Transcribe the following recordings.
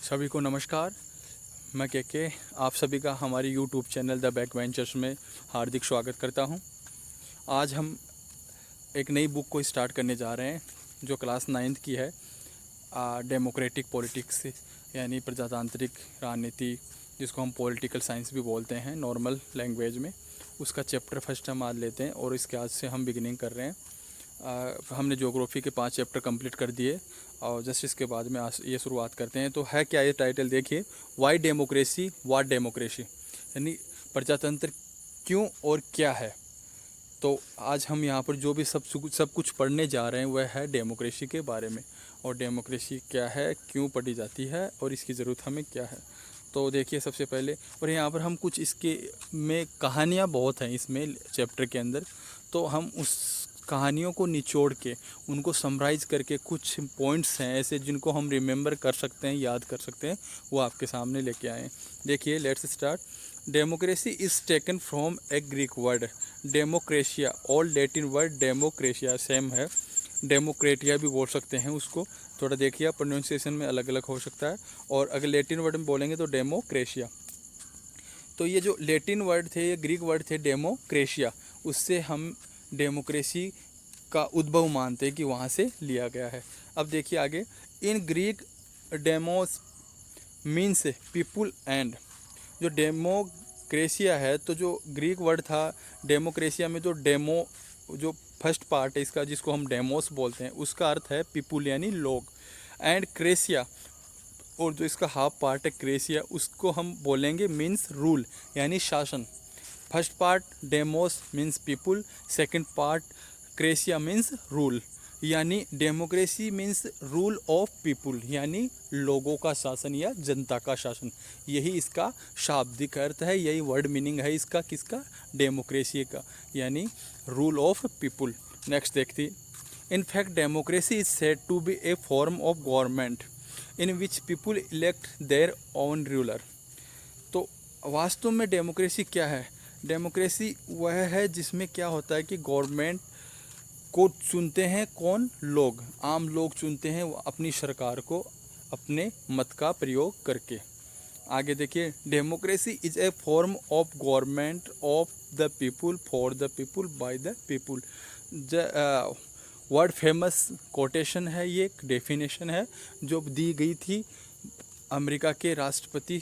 सभी को नमस्कार। मैं के आप सभी का हमारी YouTube channel the back ventures में हार्दिक स्वागत करता हूं। आज हम एक नई बुक को स्टार्ट करने जा रहे हैं जो क्लास 9th की है, डेमोक्रेटिक पॉलिटिक्स यानी प्रजातांत्रिक राजनीति, जिसको हम पॉलिटिकल साइंस भी बोलते हैं नॉर्मल लैंग्वेज में। उसका चैप्टर फर्स्ट हम आज लेते हैं और इसके आज से हम बिगिनिंग कर रहे हैं। हमने ज्योग्राफी के 5 चैप्टर कंप्लीट कर दिए और जस्ट इसके बाद में आज ये शुरुआत करते हैं। तो है क्या ये टाइटल, देखिए, वाई डेमोक्रेसी व्हाट डेमोक्रेसी, यानी प्रजातंत्र क्यों और क्या है। तो आज हम यहाँ पर जो भी सब कुछ पढ़ने जा रहे हैं वह है डेमोक्रेसी के बारे में, और डेमोक्रेसी क्या है, क्यों पढ़ी जाती है और इसकी ज़रूरत हमें क्या है। तो देखिए सबसे पहले, और यहाँ पर हम कुछ इसके में कहानियाँ बहुत हैं इसमें चैप्टर के अंदर, तो हम उस कहानियों को निचोड़ के उनको समराइज़ करके कुछ पॉइंट्स हैं ऐसे जिनको हम रिमेंबर कर सकते हैं, याद कर सकते हैं, वो आपके सामने लेके आए हैं। देखिए, let's start. Democracy is taken from a Greek word demokratia, और लैटिन वर्ड डेमोक्रेशिया सेम है। डेमोक्रेटिया भी बोल सकते हैं उसको, थोड़ा देखिए प्रोनाउंसिएशन में अलग अलग हो सकता है। और अगर लैटिन वर्ड में बोलेंगे तो डेमोक्रेशिया। तो ये जो लैटिन वर्ड थे, ये ग्रीक वर्ड थे डेमोक्रेशिया, उससे हम डेमोक्रेसी का उद्भव मानते हैं कि वहाँ से लिया गया है। अब देखिए आगे, in Greek demos means people and, जो डेमोक्रेशिया है तो जो ग्रीक वर्ड था डेमोक्रेशिया में, जो डेमो जो फर्स्ट पार्ट है इसका जिसको हम डेमोस बोलते हैं, उसका अर्थ है पीपुल यानी लोग, एंड क्रेशिया, और जो इसका हाफ पार्ट है क्रेशिया, उसको हम बोलेंगे मीन्स रूल यानी शासन। First part demos means people, second part kratia means rule, यानी democracy means rule of people यानी लोगों का शासन या जनता का शासन। यही इसका शाब्दिक अर्थ है, यही वर्ड मीनिंग है इसका, किसका, डेमोक्रेसी का, यानी रूल ऑफ पीपुल। नेक्स्ट देखते, in fact democracy is said to be a form of government in which people elect their own ruler. तो वास्तव में डेमोक्रेसी क्या है? डेमोक्रेसी वह है जिसमें क्या होता है कि गवर्नमेंट को चुनते हैं कौन, लोग, आम लोग चुनते हैं अपनी सरकार को अपने मत का प्रयोग करके। आगे देखिए, democracy is a form of government of the people for the people by the people. Word famous quotation है, ये एक डेफिनेशन है जो दी गई थी अमेरिका के राष्ट्रपति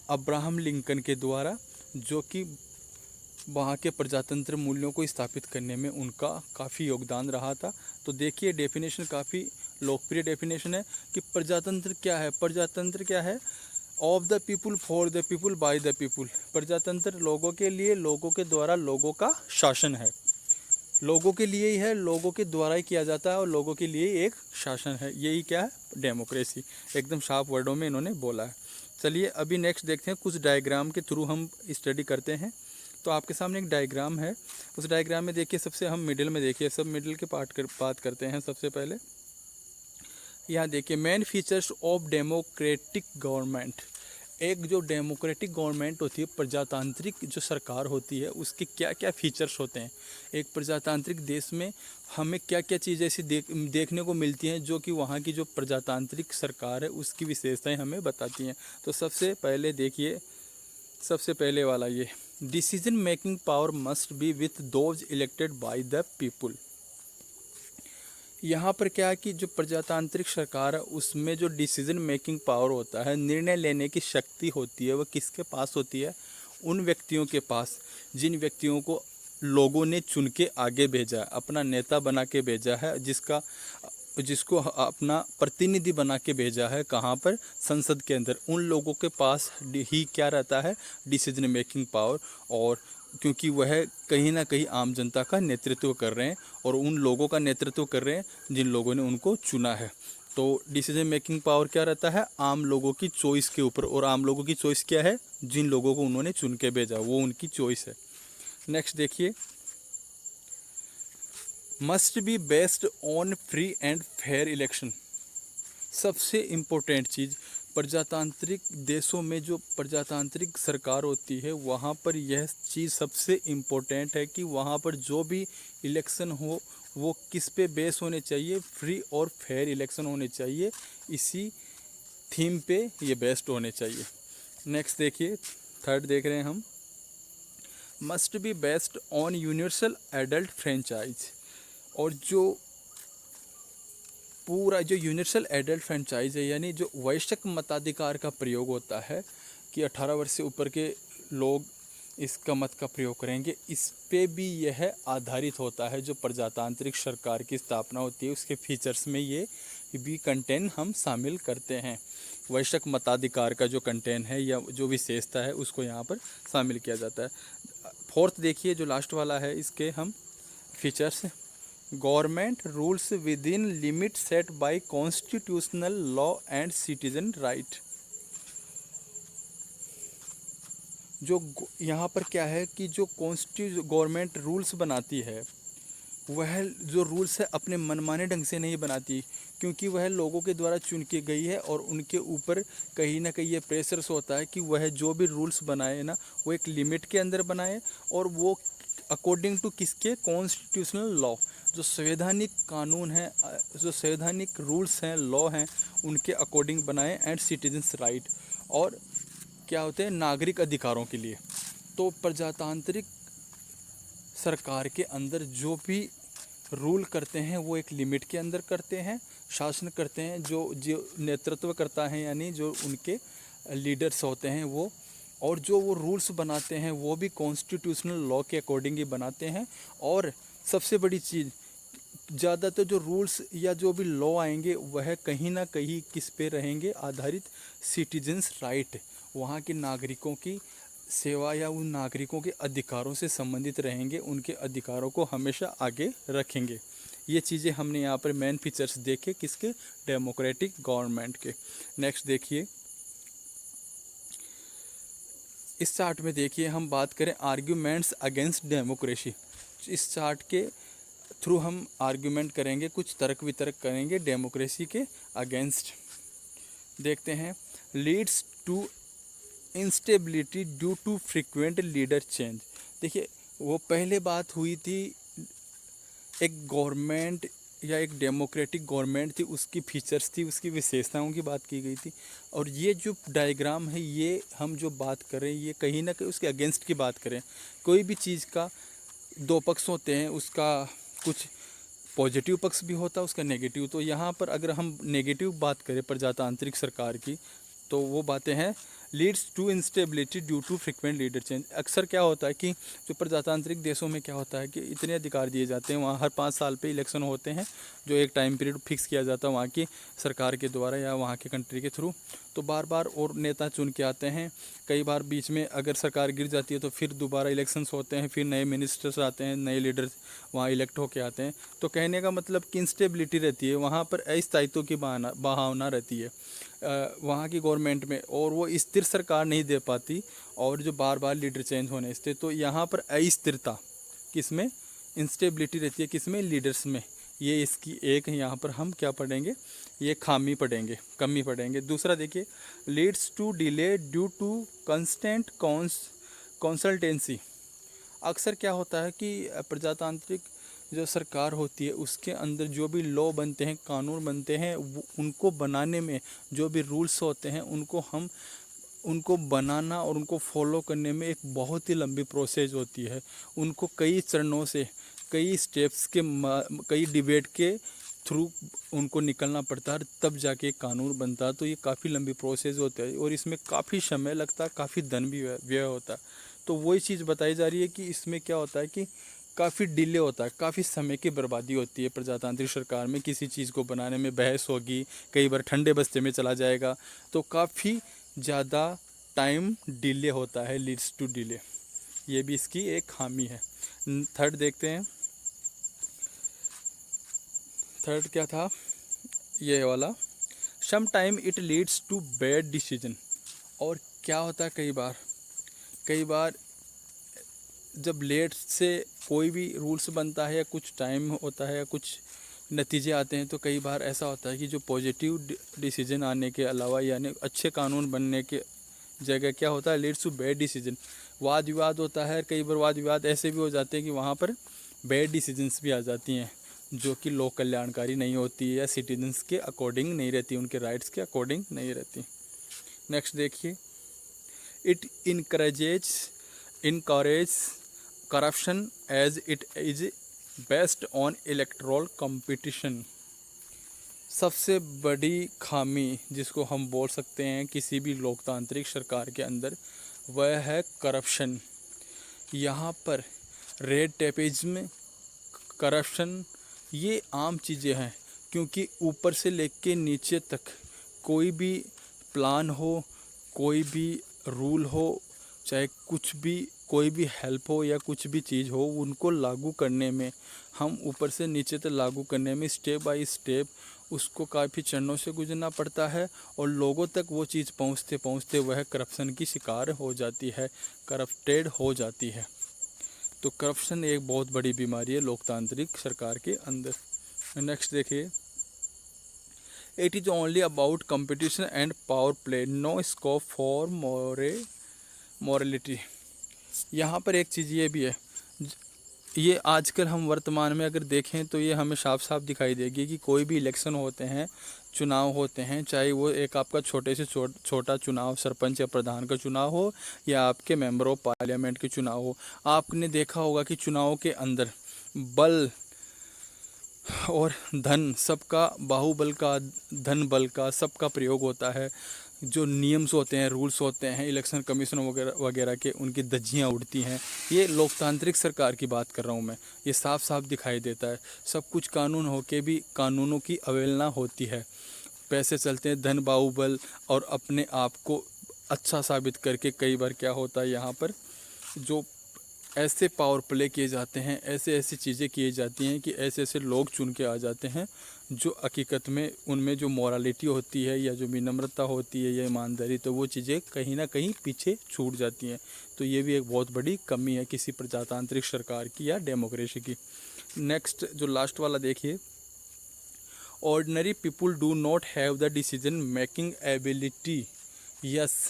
अब्राहम लिंकन के द्वारा, जो कि वहाँ के प्रजातंत्र मूल्यों को स्थापित करने में उनका काफ़ी योगदान रहा था। तो देखिए डेफिनेशन काफ़ी लोकप्रिय डेफिनेशन है कि प्रजातंत्र क्या है। प्रजातंत्र क्या है? Of the people for the people by the people. प्रजातंत्र लोगों के लिए, लोगों के द्वारा, लोगों का शासन है। लोगों के लिए ही है, लोगों के द्वारा ही किया जाता है और लोगों के लिए एक शासन है। यही क्या है? डेमोक्रेसी। एकदम शार्प वर्डों में इन्होंने बोला है। चलिए अभी नेक्स्ट देखते हैं, कुछ डायग्राम के थ्रू हम स्टडी करते हैं। तो आपके सामने एक डायग्राम है, उस डायग्राम में देखिए सबसे हम मिडिल में देखिए, सब मिडिल के बात करते हैं। सबसे पहले यहाँ देखिए, main features of democratic government. एक जो डेमोक्रेटिक गवर्नमेंट होती है, प्रजातांत्रिक जो सरकार होती है, उसके क्या क्या फीचर्स होते हैं। एक प्रजातांत्रिक देश में हमें क्या क्या चीज़ें ऐसी देखने को मिलती हैं जो कि वहाँ की जो प्रजातांत्रिक सरकार है उसकी विशेषताएं हमें बताती हैं। तो सबसे पहले देखिए, सबसे पहले वाला ये, decision making power must be with those elected by the people. यहाँ पर क्या है कि जो प्रजातांत्रिक सरकार है उसमें जो डिसीजन मेकिंग पावर होता है, निर्णय लेने की शक्ति होती है, वह किसके पास होती है? उन व्यक्तियों के पास जिन व्यक्तियों को लोगों ने चुन के आगे भेजा है, अपना नेता बना के भेजा है, जिसको अपना प्रतिनिधि बना के भेजा है। कहाँ पर? संसद के अंदर। उन लोगों के पास ही क्या रहता है? Decision making power. और क्योंकि वह कहीं ना कहीं आम जनता का नेतृत्व कर रहे हैं और उन लोगों का नेतृत्व कर रहे हैं जिन लोगों ने उनको चुना है। तो डिसीजन मेकिंग पावर क्या रहता है? आम लोगों की चॉइस के ऊपर। और आम लोगों की चॉइस क्या है? जिन लोगों को उन्होंने चुन के भेजा वो उनकी चॉइस है। नेक्स्ट देखिए, must be based on free and fair election. सबसे इम्पोर्टेंट चीज़, प्रजातांत्रिक देशों में जो प्रजातांत्रिक सरकार होती है वहाँ पर यह चीज़ सबसे इम्पोर्टेंट है कि वहाँ पर जो भी इलेक्शन हो वो किस पे बेस होने चाहिए? फ्री और फेयर इलेक्शन होने चाहिए। इसी थीम पे ये बेस्ड होने चाहिए। नेक्स्ट देखिए, थर्ड देख रहे हैं हम, must be based on universal adult franchise. और जो पूरा जो यूनिवर्सल एडल्ट फ्रेंचाइज है, यानी जो वयस्क मताधिकार का प्रयोग होता है कि 18 वर्ष से ऊपर के लोग इसका मत का प्रयोग करेंगे, इस पे भी यह आधारित होता है। जो प्रजातांत्रिक सरकार की स्थापना होती है उसके फीचर्स में ये भी कंटेंट हम शामिल करते हैं। वयस्क मताधिकार का जो कंटेंट है या जो विशेषता है उसको यहाँ पर शामिल किया जाता है। फोर्थ देखिए, जो लास्ट वाला है, इसके हम features, government rules within limit set by constitutional law and citizen right. जो यहाँ पर क्या है कि जो गवर्नमेंट रूल्स बनाती है, वह जो रूल्स है अपने मनमाने ढंग से नहीं बनाती, क्योंकि वह लोगों के द्वारा चुन की गई है और उनके ऊपर कहीं ना कहीं ये प्रेशर्स होता है कि वह जो भी रूल्स बनाए ना वो एक लिमिट के अंदर बनाए, और वो अकॉर्डिंग टू किसके, कॉन्स्टिट्यूशनल लॉ, जो संवैधानिक कानून हैं, जो संवैधानिक रूल्स हैं, लॉ हैं, उनके अकॉर्डिंग बनाए, एंड सिटीजन्स राइट, और क्या होते हैं, नागरिक अधिकारों के लिए। तो प्रजातांत्रिक सरकार के अंदर जो भी रूल करते हैं वो एक लिमिट के अंदर करते हैं, शासन करते हैं, जो नेतृत्व करता है यानी जो उनके लीडर्स होते हैं वो, और जो वो रूल्स बनाते हैं वो भी कॉन्स्टिट्यूशनल लॉ के अकॉर्डिंग ही बनाते हैं। और सबसे बड़ी चीज़, ज़्यादातर जो रूल्स या जो भी लॉ आएंगे वह कहीं ना कहीं किस पे रहेंगे आधारित, सिटीजन्स राइट, वहाँ के नागरिकों की सेवा या उन नागरिकों के अधिकारों से संबंधित रहेंगे, उनके अधिकारों को हमेशा आगे रखेंगे। ये चीज़ें हमने यहाँ पर मेन फीचर्स देखे किसके, डेमोक्रेटिक गवर्नमेंट के। नेक्स्ट देखिए, इस चार्ट में देखिए हम बात करें आर्ग्यूमेंट्स अगेंस्ट डेमोक्रेसी। इस चार्ट के थ्रू हम आर्ग्यूमेंट करेंगे, कुछ तर्क वितर्क करेंगे डेमोक्रेसी के अगेंस्ट। देखते हैं, leads to instability due to frequent leader change. देखिए, वो पहले बात हुई थी एक गवर्नमेंट या एक डेमोक्रेटिक गवर्नमेंट थी, उसकी फीचर्स थी, उसकी विशेषताओं की बात की गई थी। और ये जो डायग्राम है, ये हम जो बात करें ये कहीं ना कहीं उसके अगेंस्ट की बात करें। कोई भी चीज़ का दो पक्ष होते हैं, उसका कुछ पॉजिटिव पक्ष भी होता है, उसका नेगेटिव। तो यहाँ पर अगर हम नेगेटिव बात करें प्रजातांत्रिक सरकार की, तो वो बातें हैं, leads to instability due to frequent leader change. अक्सर क्या होता है कि जो प्रजातांत्रिक देशों में क्या होता है कि इतने अधिकार दिए जाते हैं, वहाँ हर 5 साल पे इलेक्शन होते हैं, जो एक टाइम पीरियड फिक्स किया जाता है वहाँ की सरकार के द्वारा या वहाँ के कंट्री के थ्रू। तो बार बार और नेता चुन के आते हैं। कई बार बीच में अगर सरकार गिर जाती है तो फिर दोबारा इलेक्शंस होते हैं, फिर नए मिनिस्टर्स आते हैं, नए लीडर्स वहाँ इलेक्ट होके आते हैं। तो कहने का मतलब कि इंस्टेबिलिटी रहती है, वहाँ पर अस्थायित्व की भावना रहती है वहाँ की गवर्नमेंट में, और वो स्थिर सरकार नहीं दे पाती, और जो बार बार लीडर चेंज होने से। तो यहाँ पर अस्थिरता किसमें, इंस्टेबिलिटी रहती है किसमें, लीडर्स में। ये इसकी एक यहाँ पर हम क्या पढ़ेंगे, ये खामी पढ़ेंगे, कमी पढ़ेंगे। दूसरा देखिए, leads to delay due to constant consultancy. अक्सर क्या होता है कि प्रजातांत्रिक जो सरकार होती है उसके अंदर जो भी लॉ बनते हैं, कानून बनते हैं, उनको बनाने में जो भी रूल्स होते हैं उनको बनाना और उनको फॉलो करने में एक बहुत ही लंबी प्रोसेस होती है। उनको कई चरणों से, कई स्टेप्स के, कई डिबेट के थ्रू उनको निकलना पड़ता है, तब जाके एक कानून बनता है। तो ये काफ़ी लंबी प्रोसेस होता है और इसमें काफ़ी समय लगता है, काफ़ी धन भी व्यय होता है। तो वही चीज़ बताई जा रही है कि इसमें क्या होता है कि काफ़ी डिले होता है, काफ़ी समय की बर्बादी होती है प्रजातांत्रिक सरकार में। किसी चीज़ को बनाने में बहस होगी, कई बार ठंडे बस्ते में चला जाएगा, तो काफ़ी ज़्यादा टाइम डिले होता है, लीड्स टू डिले। ये भी इसकी एक खामी है। थर्ड देखते हैं, थर्ड क्या था, ये वाला, some time it leads to bad decision. और क्या होता है, कई बार जब लेट से कोई भी रूल्स बनता है या कुछ टाइम होता है या कुछ नतीजे आते हैं, तो कई बार ऐसा होता है कि जो पॉजिटिव डिसीजन आने के अलावा यानी अच्छे कानून बनने के जगह क्या होता है, लीड्स टू बैड डिसीजन। वाद विवाद होता है, कई बार वाद विवाद ऐसे भी हो जाते हैं कि वहाँ पर बैड डिसीजंस भी आ जाती हैं। जो कि लोक कल्याणकारी नहीं होती है या सिटीजन्स के अकॉर्डिंग नहीं रहती, उनके राइट्स के अकॉर्डिंग नहीं रहती। नेक्स्ट देखिए, it encourage corruption as it is based on electoral competition. सबसे बड़ी खामी जिसको हम बोल सकते हैं किसी भी लोकतांत्रिक सरकार के अंदर, वह है करप्शन। यहाँ पर रेड टेपिज्म, करप्शन, ये आम चीज़ें हैं, क्योंकि ऊपर से लेके नीचे तक कोई भी प्लान हो, कोई भी रूल हो, चाहे कुछ भी, कोई भी हेल्प हो या कुछ भी चीज़ हो, उनको लागू करने में, हम ऊपर से नीचे तक लागू करने में स्टेप बाय स्टेप उसको काफ़ी चरणों से गुजरना पड़ता है, और लोगों तक वो चीज़ पहुँचते पहुँचते वह करप्शन की शिकार हो जाती है, करप्टेड हो जाती है। तो करप्शन एक बहुत बड़ी बीमारी है लोकतांत्रिक सरकार के अंदर। नेक्स्ट देखिए, it is only about competition and power play, no scope for morality. यहाँ पर एक चीज़ ये भी है, ये आजकल हम वर्तमान में अगर देखें तो ये हमें साफ साफ दिखाई देगी कि कोई भी इलेक्शन होते हैं, चुनाव होते हैं, चाहे वो एक आपका छोटे से छोटा चुनाव, सरपंच या प्रधान का चुनाव हो, या आपके मेंबर ऑफ पार्लियामेंट के चुनाव हो, आपने देखा होगा कि चुनाव के अंदर बल और धन सबका, बाहुबल का, धन बल का सबका प्रयोग होता है। जो नियम्स होते हैं, रूल्स होते हैं इलेक्शन कमीशन वगैरह वगैरह के, उनकी धज्जियाँ उड़ती हैं। ये लोकतांत्रिक सरकार की बात कर रहा हूँ मैं, ये साफ साफ दिखाई देता है। सब कुछ कानून होके भी कानूनों की अवहेलना होती है। पैसे चलते हैं, धन, बाहुबल, और अपने आप को अच्छा साबित करके कई बार क्या होता है, यहाँ पर जो ऐसे पावर प्ले किए जाते हैं, ऐसे ऐसी चीज़ें की जाती हैं कि ऐसे ऐसे लोग चुन के आ जाते हैं जो हकीकत में उनमें जो मोरालिटी होती है या जो विनम्रता होती है या ईमानदारी, तो वो चीज़ें कहीं ना कहीं पीछे छूट जाती हैं। तो ये भी एक बहुत बड़ी कमी है किसी प्रजातांत्रिक सरकार की या डेमोक्रेसी की। नेक्स्ट जो लास्ट वाला देखिए, ordinary people do not have the decision making ability. Yes,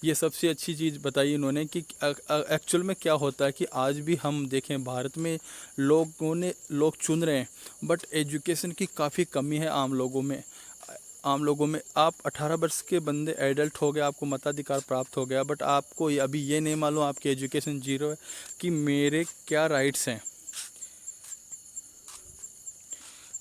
ये सबसे अच्छी चीज़ बताई इन्होंने कि एक्चुअल में क्या होता है कि आज भी हम देखें भारत में लोग चुन रहे हैं, बट एजुकेशन की काफ़ी कमी है आम लोगों में। आप 18 वर्ष के बंदे एडल्ट हो गए, आपको मताधिकार प्राप्त हो गया, बट आपको अभी ये नहीं मालूम, आपकी एजुकेशन जीरो है कि मेरे क्या राइट्स हैं,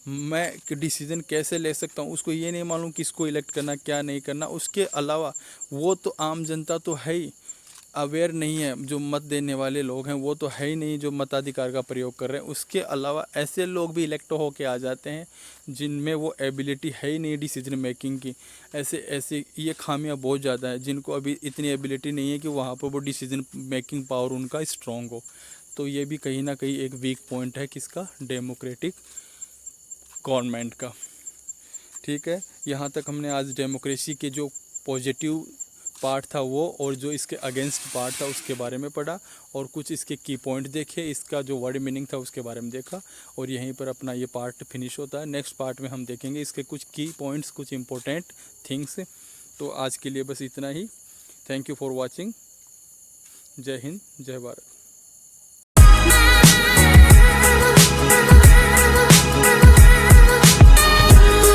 मैं डिसीज़न कैसे ले सकता हूँ। उसको ये नहीं मालूम किसको इलेक्ट करना, क्या नहीं करना। उसके अलावा वो तो आम जनता तो है ही अवेयर नहीं है, जो मत देने वाले लोग हैं वो तो है ही नहीं जो मताधिकार का प्रयोग कर रहे हैं। उसके अलावा ऐसे लोग भी इलेक्ट होके आ जाते हैं जिनमें वो एबिलिटी है ही नहीं डिसीजन मेकिंग की। ऐसे ये खामियां बहुत ज़्यादा है, जिनको अभी इतनी एबिलिटी नहीं है कि वहाँ पर वो डिसीजन मेकिंग पावर उनका स्ट्रॉन्ग हो। तो ये भी कहीं ना कहीं एक वीक पॉइंट है किसका, डेमोक्रेटिक गवर्नमेंट का। ठीक है, यहाँ तक हमने आज डेमोक्रेसी के जो पॉजिटिव पार्ट था वो, और जो इसके अगेंस्ट पार्ट था उसके बारे में पढ़ा, और कुछ इसके की पॉइंट देखे, इसका जो वर्ड मीनिंग था उसके बारे में देखा, और यहीं पर अपना ये पार्ट फिनिश होता है। नेक्स्ट पार्ट में हम देखेंगे इसके कुछ की पॉइंट्स, कुछ इंपॉर्टेंट थिंग्स। तो आज के लिए बस इतना ही। Thank you for watching. जय हिंद, जय भारत।